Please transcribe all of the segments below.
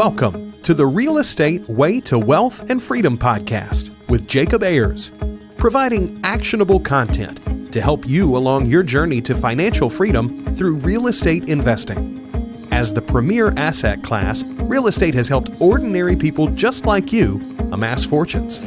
Welcome to the Real Estate Way to Wealth and Freedom podcast with Jacob Ayers, providing actionable content to help you along your journey to financial freedom through real estate investing. As the premier asset class, real estate has helped ordinary people just like you amass fortunes.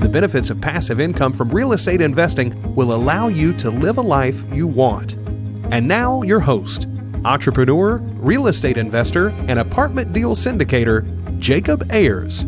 The benefits of passive income from real estate investing will allow you to live a life you want. And now, your host, entrepreneur, real estate investor, and apartment deal syndicator, Jacob Ayers.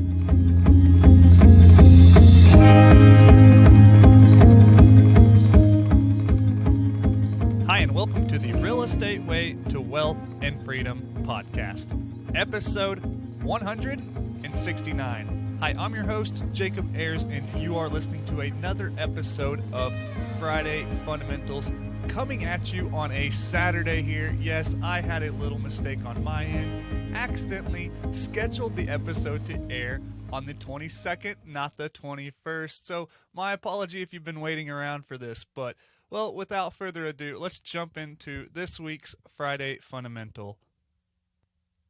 Hi, and welcome to the Real Estate Way to Wealth and Freedom podcast, episode 169. Hi, I'm your host, Jacob Ayers, and you are listening to another episode of Friday Fundamentals, coming at you on a Saturday here. Yes, I had a little mistake on my end. Accidentally scheduled the episode to air on the 22nd, not the 21st. So my apology if you've been waiting around for this. But, well, without further ado, let's jump into this week's Friday Fundamental.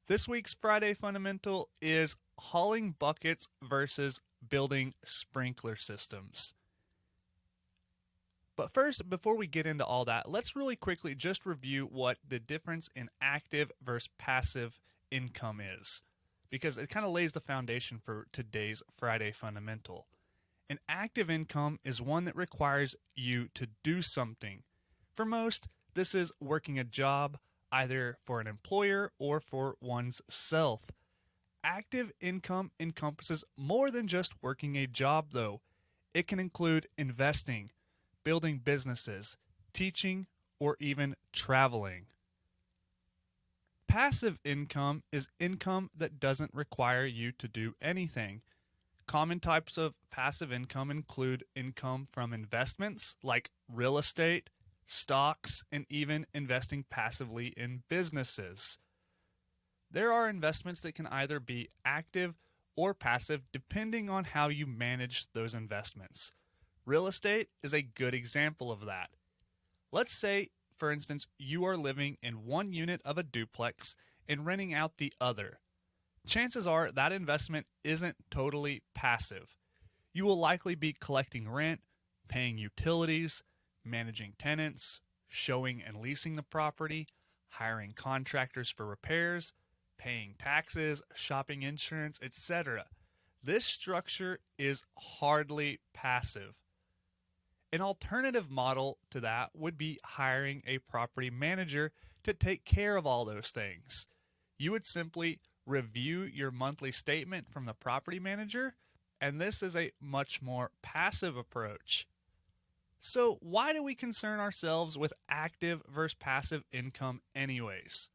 This week's Friday Fundamental is hauling buckets versus building sprinkler systems. But first, before we get into all that, let's really quickly just review what the difference in active versus passive income is, because it kind of lays the foundation for today's Friday Fundamental. An active income is one that requires you to do something. For most, this is working a job, either for an employer or for one's self. Active income encompasses more than just working a job, though. It can include investing, building businesses, teaching, or even traveling. Passive income is income that doesn't require you to do anything. Common types of passive income include income from investments like real estate, stocks, and even investing passively in businesses. There are investments that can either be active or passive depending on how you manage those investments. Real estate is a good example of that. Let's say, for instance, you are living in one unit of a duplex and renting out the other. Chances are that investment isn't totally passive. You will likely be collecting rent, paying utilities, managing tenants, showing and leasing the property, hiring contractors for repairs, paying taxes, shopping insurance, etc. This structure is hardly passive. An alternative model to that would be hiring a property manager to take care of all those things. You would simply review your monthly statement from the property manager, and this is a much more passive approach. So why do we concern ourselves with active versus passive income anyways?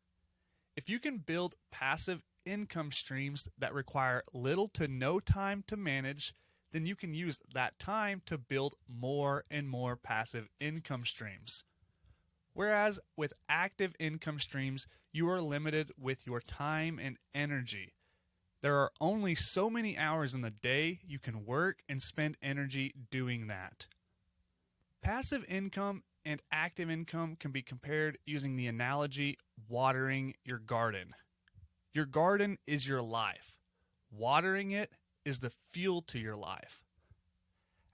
If you can build passive income streams that require little to no time to manage, then you can use that time to build more and more passive income streams. Whereas with active income streams, you are limited with your time and energy. There are only so many hours in the day you can work and spend energy doing that. Passive income and active income can be compared using the analogy watering your garden. Your garden is your life. Watering it is the fuel to your life.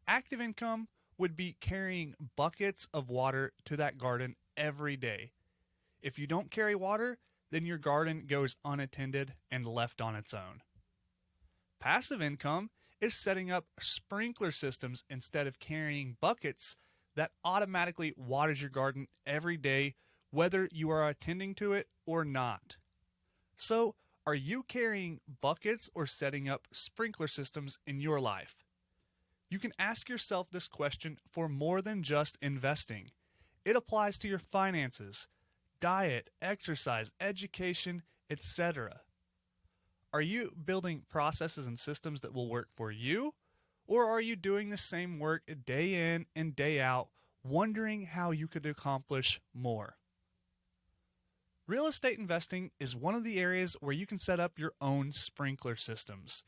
Active income would be carrying buckets of water to that garden every day. If you don't carry water, then your garden goes unattended and left on its own. Passive income is setting up sprinkler systems instead of carrying buckets that automatically waters your garden every day, whether you are attending to it or not. So, are you carrying buckets or setting up sprinkler systems in your life? You can ask yourself this question for more than just investing. It applies to your finances, diet, exercise, education, etc. Are you building processes and systems that will work for you? Or are you doing the same work day in and day out, wondering how you could accomplish more? Real estate investing is one of the areas where you can set up your own sprinkler systems.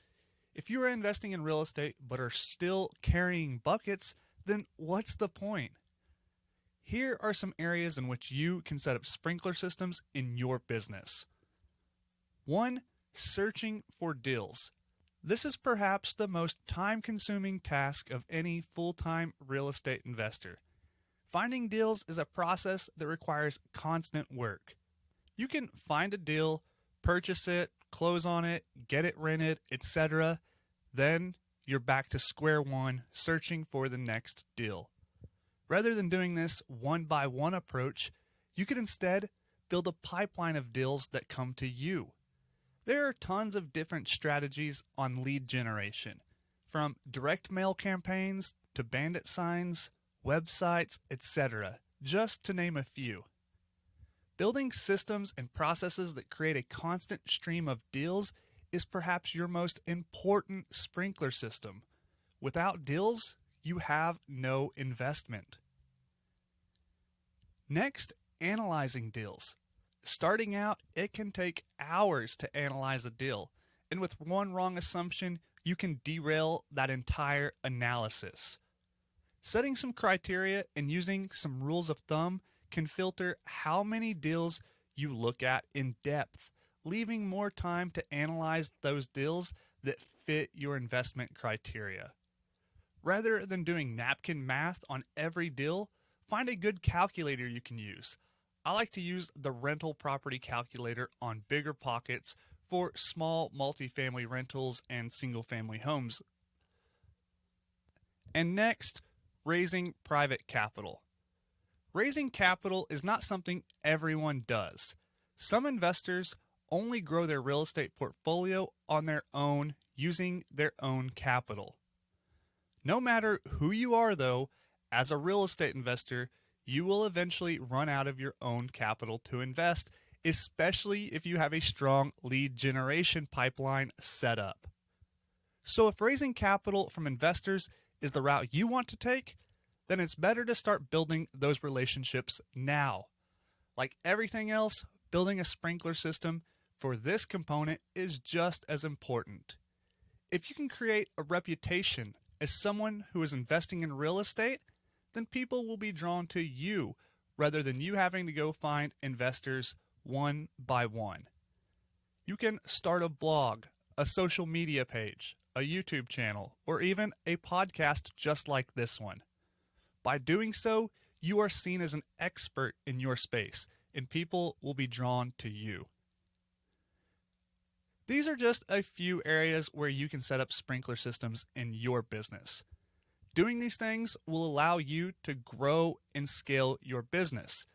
If you are investing in real estate but are still carrying buckets, then what's the point? Here are some areas in which you can set up sprinkler systems in your business. 1. Searching for deals. This is perhaps the most time-consuming task of any full-time real estate investor. Finding deals is a process that requires constant work. You can find a deal, purchase it, close on it, get it rented, etc. Then you're back to square one, searching for the next deal. Rather than doing this one-by-one approach, you could instead build a pipeline of deals that come to you. There are tons of different strategies on lead generation, from direct mail campaigns to bandit signs, websites, etc., just to name a few. Building systems and processes that create a constant stream of deals is perhaps your most important sprinkler system. Without deals, you have no investment. Next, analyzing deals. Starting out, it can take hours to analyze a deal, and with one wrong assumption, you can derail that entire analysis. Setting some criteria and using some rules of thumb can filter how many deals you look at in depth, leaving more time to analyze those deals that fit your investment criteria. Rather than doing napkin math on every deal, find a good calculator you can use. I like to use the rental property calculator on Bigger Pockets for small multifamily rentals and single-family homes. And next, raising private capital. Raising capital is not something everyone does. Some investors only grow their real estate portfolio on their own using their own capital. No matter who you are, though, as a real estate investor, you will eventually run out of your own capital to invest, especially if you have a strong lead generation pipeline set up. So if raising capital from investors is the route you want to take, then it's better to start building those relationships now. Like everything else, building a sprinkler system for this component is just as important. If you can create a reputation as someone who is investing in real estate, then people will be drawn to you rather than you having to go find investors one by one. You can start a blog, a social media page, a YouTube channel, or even a podcast just like this one. By doing so, you are seen as an expert in your space, and people will be drawn to you. These are just a few areas where you can set up sprinkler systems in your business. Doing these things will allow you to grow and scale your business,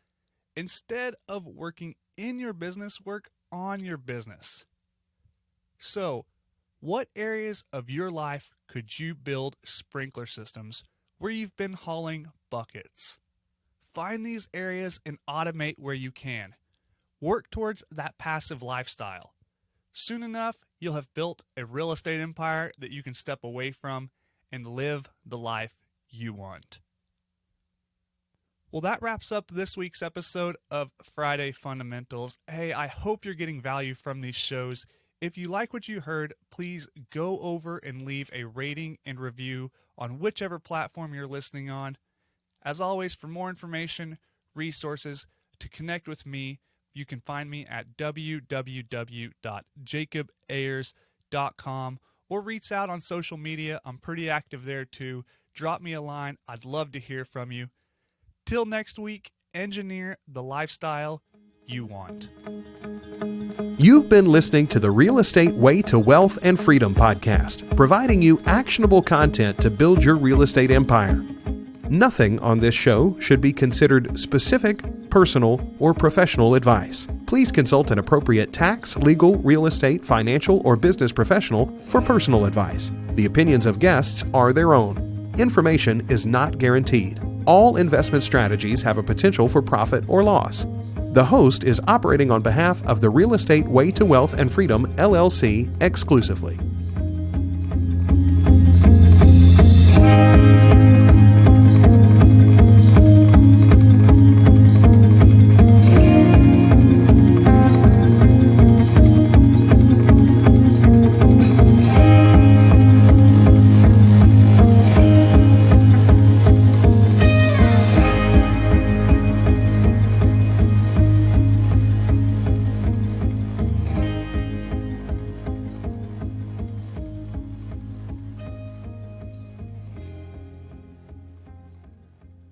instead of working in your business, work on your business. So, what areas of your life could you build sprinkler systems where you've been hauling buckets? Find these areas and automate where you can. Work towards that passive lifestyle. Soon enough, you'll have built a real estate empire that you can step away from and live the life you want. Well, that wraps up this week's episode of Friday Fundamentals. Hey, I hope you're getting value from these shows. If you like what you heard, please go over and leave a rating and review on whichever platform you're listening on. As always, for more information, resources, to connect with me, you can find me at www.jacobayers.com or reach out on social media. I'm pretty active there too. Drop me a line. I'd love to hear from you. Till next week, engineer the lifestyle you want. You've been listening to the Real Estate Way to Wealth and Freedom podcast, providing you actionable content to build your real estate empire. Nothing on this show should be considered specific, personal, or professional advice. Please consult an appropriate tax, legal, real estate, financial, or business professional for personal advice. The opinions of guests are their own. Information is not guaranteed. All investment strategies have a potential for profit or loss. The host is operating on behalf of the Real Estate Way to Wealth and Freedom, LLC, exclusively.